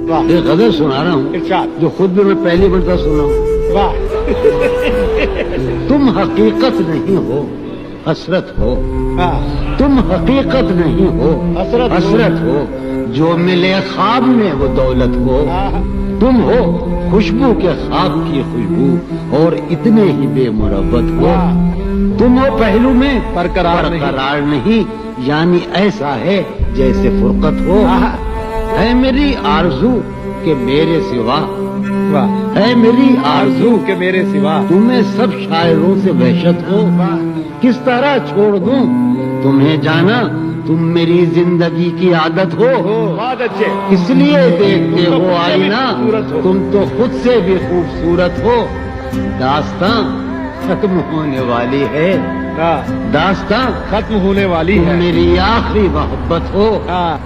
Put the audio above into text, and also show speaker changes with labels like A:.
A: واہ
B: ایک غزل سنا رہا ہوں
A: ارشاد
B: جو خود بھی میں پہلی مرتبہ سنا ہوں.
A: واہ
B: تم حقیقت نہیں ہو حسرت ہو,
A: ہاں
B: تم حقیقت نہیں ہو
A: حسرت ہو.
B: حسرت ہو, جو ملے خواب میں وہ دولت ہو.
A: ہاں
B: تم ہو خوشبو کے خواب کی خوشبو اور اتنے ہی بے مربت ہو. تم ہو پہلو میں
A: برقرار
B: نہیں, یعنی ایسا ہے جیسے فرقت ہو. ہے میری آرزو کہ میرے سوا,
A: واہ
B: ہے میری آرزو
A: کہ میرے سوا
B: تمہیں سب شاعروں سے وحشت ہو. کس طرح چھوڑ دوں تمہیں جانا, تم میری زندگی کی عادت ہو.
A: بہت اچھے
B: اس لیے دیکھتے ہو آئینہ, تم تو خود سے بھی خوبصورت ہو. داستاں ختم ہونے والی ہے,
A: ہاں
B: داستاں
A: ختم ہونے والی
B: تم
A: ہے.
B: میری آخری محبت ہو.
A: ہاں